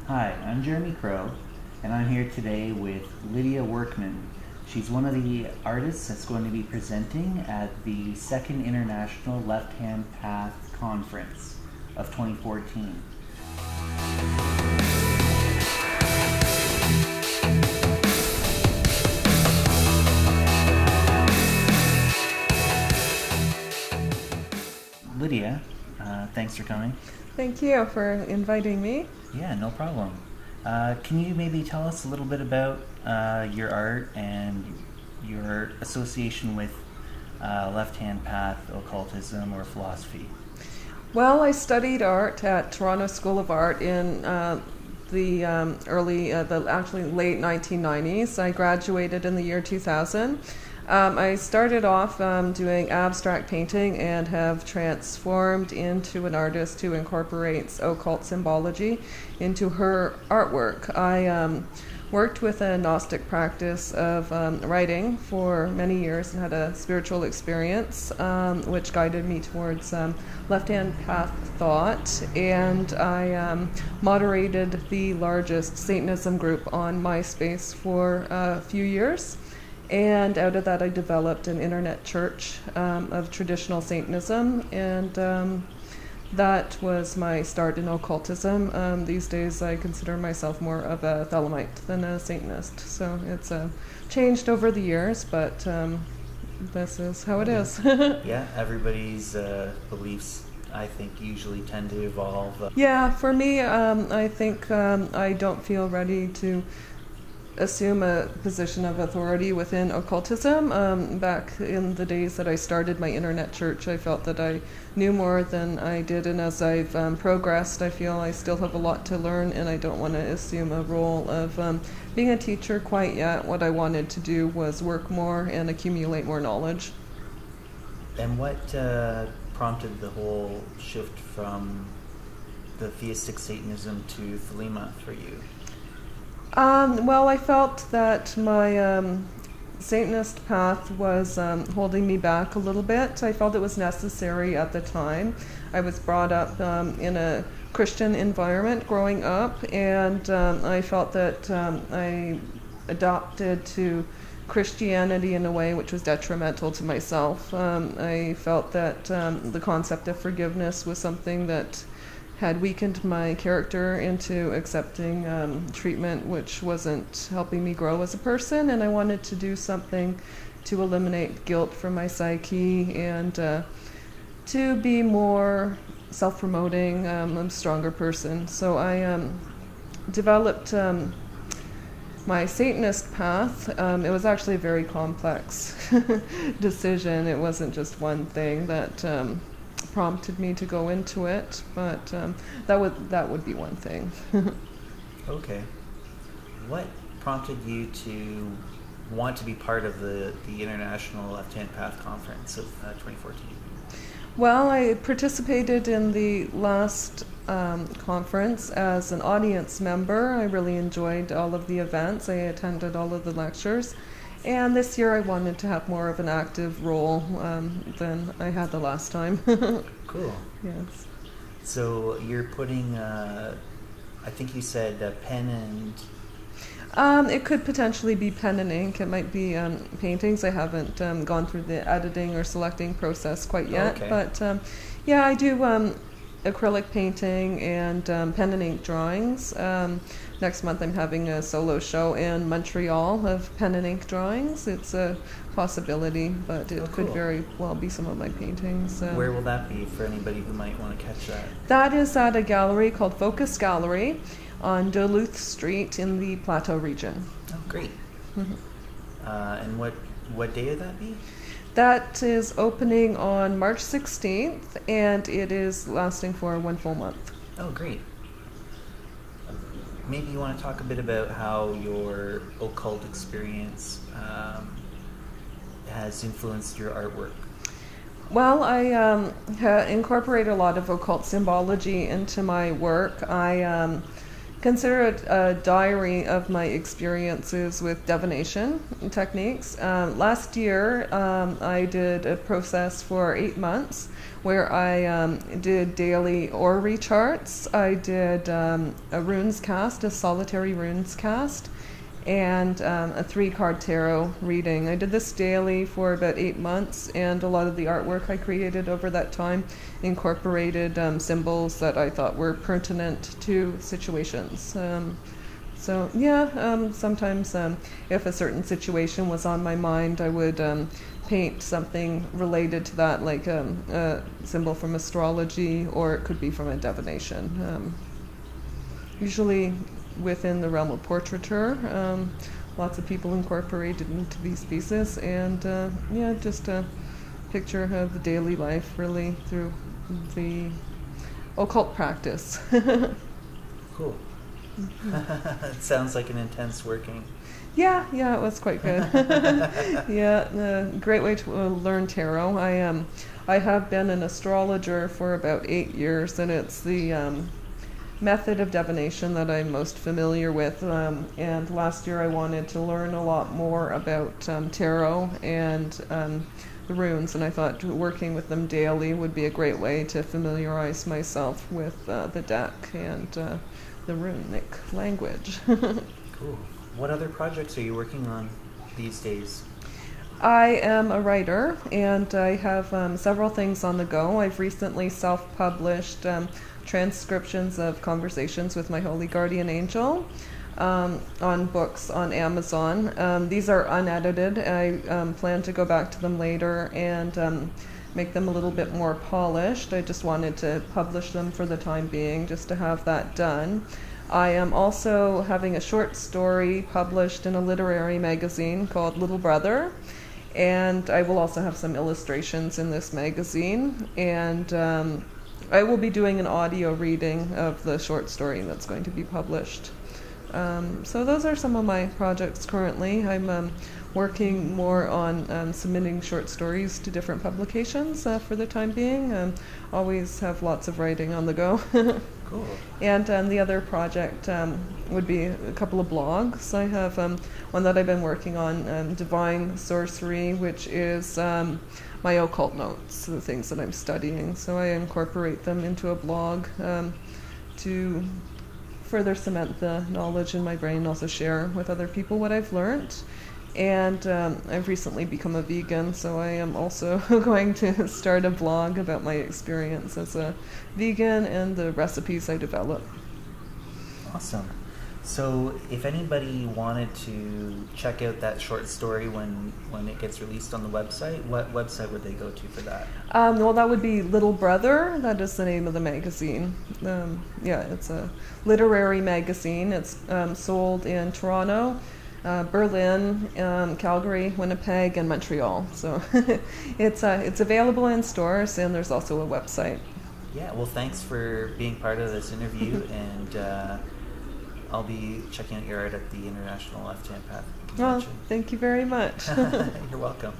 Hi, I'm Jeremy Crow, and I'm here today with Lydia Workman. She's one of the artists that's going to be presenting at the Second International Left Hand Path Conference of 2014. Lydia, thanks for coming. Thank you for inviting me. Yeah, no problem. Can you maybe tell us a little bit about your art and your association with left-hand path occultism or philosophy? Well, I studied art at Toronto School of Art in the late 1990s. I graduated in the year 2000. I started off doing abstract painting and have transformed into an artist who incorporates occult symbology into her artwork. I worked with a Gnostic practice of writing for many years and had a spiritual experience which guided me towards left-hand path thought, and I moderated the largest Satanism group on MySpace for a few years. And out of that, I developed an internet church of traditional Satanism, and that was my start in occultism. These days, I consider myself more of a Thelemite than a Satanist. So it's changed over the years, but this is how it is. Yeah, everybody's beliefs, I think, usually tend to evolve. Yeah, for me, I think I don't feel ready to assume a position of authority within occultism. Back in the days that I started my internet church, I felt that I knew more than I did, and as I've progressed, I feel I still have a lot to learn, and I don't want to assume a role of being a teacher quite yet. What I wanted to do was work more and accumulate more knowledge. And what prompted the whole shift from the Theistic Satanism to Thelema for you? Well, I felt that my Satanist path was holding me back a little bit. I felt it was necessary at the time. I was brought up in a Christian environment growing up, and I felt that I adopted to Christianity in a way which was detrimental to myself. I felt that the concept of forgiveness was something that had weakened my character into accepting treatment which wasn't helping me grow as a person, and I wanted to do something to eliminate guilt from my psyche and to be more self-promoting, a stronger person. So I developed my Satanist path. It was actually a very complex decision. It wasn't just one thing that prompted me to go into it, but that would be one thing. Okay. What prompted you to want to be part of the International Left Hand Path Conference of 2014? Well, I participated in the last conference as an audience member. I really enjoyed all of the events. I attended all of the lectures. And this year I wanted to have more of an active role than I had the last time. Cool. Yes. So you're putting, I think you said pen and... it could potentially be pen and ink. It might be paintings. I haven't gone through the editing or selecting process quite yet. Okay. But yeah, I do acrylic painting and pen and ink drawings. Next month I'm having a solo show in Montreal of pen and ink drawings. It's a possibility, but it could very well be some of my paintings. Where will that be for anybody who might want to catch that? That is at a gallery called Focus Gallery on Duluth Street in the Plateau region. Oh, great. Mm-hmm. And what day would that be? That is opening on March 16th, and it is lasting for 1 full month. Oh, great. Maybe you want to talk a bit about how your occult experience has influenced your artwork. Well, I incorporate a lot of occult symbology into my work. I consider it a diary of my experiences with divination techniques. Last year, I did a process for 8 months where I did daily orrery charts. I did a runes cast, a solitary runes cast, and a 3-card tarot reading. I did this daily for about 8 months, and a lot of the artwork I created over that time incorporated symbols that I thought were pertinent to situations. So yeah, sometimes if a certain situation was on my mind, I would paint something related to that, like a symbol from astrology, or it could be from a divination. Usually within the realm of portraiture, lots of people incorporated into these pieces, and yeah, just a picture of the daily life, really, through the occult practice. Cool. It sounds like an intense working. Yeah, it was quite good. Yeah, a great way to learn tarot. I have been an astrologer for about 8 years, and it's the method of divination that I'm most familiar with. And last year I wanted to learn a lot more about tarot and the runes, and I thought working with them daily would be a great way to familiarize myself with the deck and the runic language. Cool. What other projects are you working on these days? I am a writer, and I have several things on the go. I've recently self-published transcriptions of conversations with my holy guardian angel on books on Amazon. These are unedited. I plan to go back to them later and make them a little bit more polished. I just wanted to publish them for the time being, just to have that done. I am also having a short story published in a literary magazine called Little Brother, and I will also have some illustrations in this magazine, and I will be doing an audio reading of the short story that's going to be published. So those are some of my projects currently. I'm working more on submitting short stories to different publications for the time being. Always have lots of writing on the go. Cool. And the other project would be a couple of blogs. I have one that I've been working on, Divine Sorcery, which is my occult notes, the things that I'm studying. So I incorporate them into a blog to further cement the knowledge in my brain, and also share with other people what I've learned. And I've recently become a vegan, so I am also going to start a blog about my experience as a vegan and the recipes I develop. Awesome. So if anybody wanted to check out that short story when it gets released on the website, what website would they go to for that? Well, that would be Little Brother. That is the name of the magazine. Yeah, it's a literary magazine. It's sold in Toronto, Berlin, Calgary, Winnipeg, and Montreal. So it's available in stores, and there's also a website. Yeah, well, thanks for being part of this interview, and I'll be checking out your art at the International Left Hand Path Convention. Well, thank you very much. You're welcome.